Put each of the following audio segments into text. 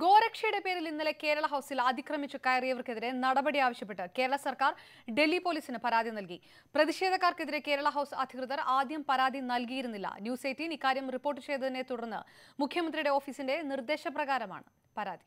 ഗോരക്ഷയുടെ പേരിൽ ഇന്നലെ കേരള ഹൗസിൽ അതിക്രമിച്ചു കയറിയവർക്കെതിരെ നടപടി ആവശ്യപ്പെട്ട് കേരള സർക്കാർ ഡൽഹി പോലീസിന് പരാതി നൽകി. പ്രതിഷേധക്കാർക്കെതിരെ കേരള ഹൗസ് അധികൃതർ ആദ്യം പരാതി നൽകിയിരുന്നില്ല. ന്യൂസ് 18 ഇക്കാര്യം റിപ്പോർട്ട് ചെയ്തതിനെ തുടർന്ന് മുഖ്യമന്ത്രിയുടെ ഓഫീസിന്റെ നിർദ്ദേശപ്രകാരമാണ് പരാതി.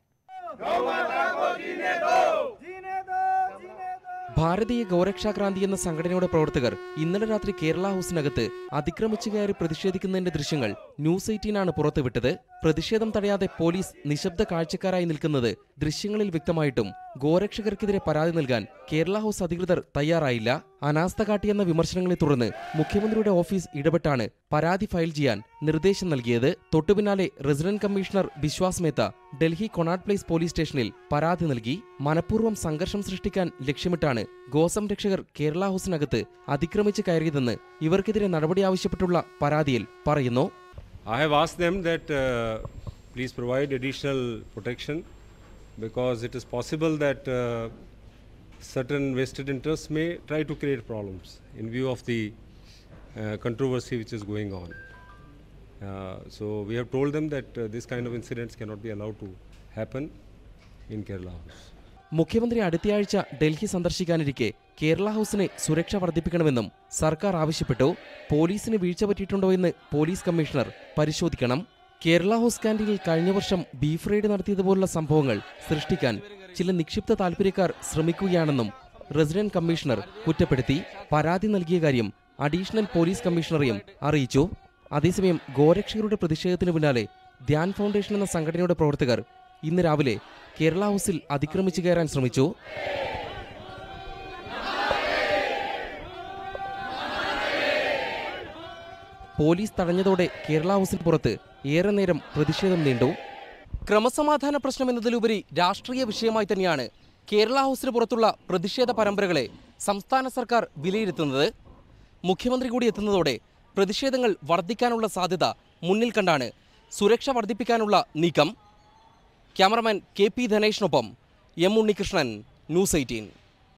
ഭാരതീയ ഗോരക്ഷാക്രാന്തി എന്ന സംഘടനയുടെ പ്രവർത്തകർ ഇന്നലെ രാത്രി കേരള ഹൗസിനകത്ത് അതിക്രമിച്ചു കയറി പ്രതിഷേധിക്കുന്നതിന്റെ ദൃശ്യങ്ങൾ ന്യൂസ് 18 ആണ് പുറത്തുവിട്ടത്. പ്രതിഷേധം തടയാതെ പോലീസ് നിശബ്ദ കാഴ്ചക്കാരായി നിൽക്കുന്നത് ദൃശ്യങ്ങളിൽ വ്യക്തമായിട്ടും ഗോരക്ഷകർക്കെതിരെ പരാതി നൽകാൻ കേരള ഹൗസ് അധികൃതർ തയ്യാറായില്ല. അനാസ്ഥ കാട്ടിയെന്ന വിമർശനങ്ങളെ തുടർന്ന് മുഖ്യമന്ത്രിയുടെ ഓഫീസ് ഇടപെട്ടാണ് പരാതി ഫയൽ ചെയ്യാൻ നിർദ്ദേശം നൽകിയത്. തൊട്ടുപിന്നാലെ resident commissioner Biswas Mehta Delhi Connaught place police സ്റ്റേഷനിൽ പരാതി നൽകി. മനഃപൂർവ്വം സംഘർഷം സൃഷ്ടിക്കാൻ ലക്ഷ്യമിട്ടാണ് ഗോസംരക്ഷകർ കേരള ഹൗസിനകത്ത് അതിക്രമിച്ച് കയറിയതെന്ന് ഇവർക്കെതിരെ നടപടി ആവശ്യപ്പെട്ടുള്ള പരാതിയിൽ പറയുന്നു. I have asked them that please provide additional protection because it is possible that certain vested interests may try to create problems in view of the controversy which is going on. So we have told them that this kind of incidents cannot be allowed to happen in Kerala House. മുഖ്യമന്ത്രി അടുത്തയാഴ്ച ഡൽഹി സന്ദർശിക്കാനിരിക്കെ കേരള ഹൗസിനെ സുരക്ഷ വർദ്ധിപ്പിക്കണമെന്നും സർക്കാർ ആവശ്യപ്പെട്ടു. പോലീസിന് വീഴ്ച പറ്റിയിട്ടുണ്ടോ എന്ന് police commissioner പരിശോധിക്കണം. Kerala house ക്യാന്റീനിൽ കഴിഞ്ഞ വർഷം ബീഫ് റെയ്ഡ് നടത്തിയതുപോലുള്ള സംഭവങ്ങൾ സൃഷ്ടിക്കാൻ ചില നിക്ഷിപ്ത താൽപര്യക്കാർ ശ്രമിക്കുകയാണെന്നും റെസിഡന്റ് കമ്മീഷണർ കുറ്റപ്പെടുത്തി. പരാതി നൽകിയ കാര്യം അഡീഷണൽ പോലീസ് കമ്മീഷണറെയും അറിയിച്ചു. അതേസമയം ഗോരക്ഷകരുടെ പ്രതിഷേധത്തിന് പിന്നാലെ ധ്യാൻ ഫൗണ്ടേഷൻ എന്ന സംഘടനയുടെ പ്രവർത്തകർ ഇന്ന് രാവിലെ കേരള ഹൗസിൽ അതിക്രമിച്ചു കയറാൻ ശ്രമിച്ചു. പോലീസ് തടഞ്ഞതോടെ കേരള ഹൗസിന് പുറത്ത് ഏറെ നേരം പ്രതിഷേധം നീണ്ടു. ക്രമസമാധാന പ്രശ്നം എന്നതിലുപരി രാഷ്ട്രീയ വിഷയമായി തന്നെയാണ് കേരള ഹൗസിന് പുറത്തുള്ള പ്രതിഷേധ പരമ്പരകളെ സംസ്ഥാന സർക്കാർ വിലയിരുത്തുന്നത്. മുഖ്യമന്ത്രി കൂടി എത്തുന്നതോടെ പ്രതിഷേധങ്ങൾ വർദ്ധിക്കാനുള്ള സാധ്യത മുന്നിൽ കണ്ടാണ് സുരക്ഷ വർദ്ധിപ്പിക്കാനുള്ള നീക്കം. Cameraman KP ധനേഷിനൊപ്പം M Unnikrishnan, news 18.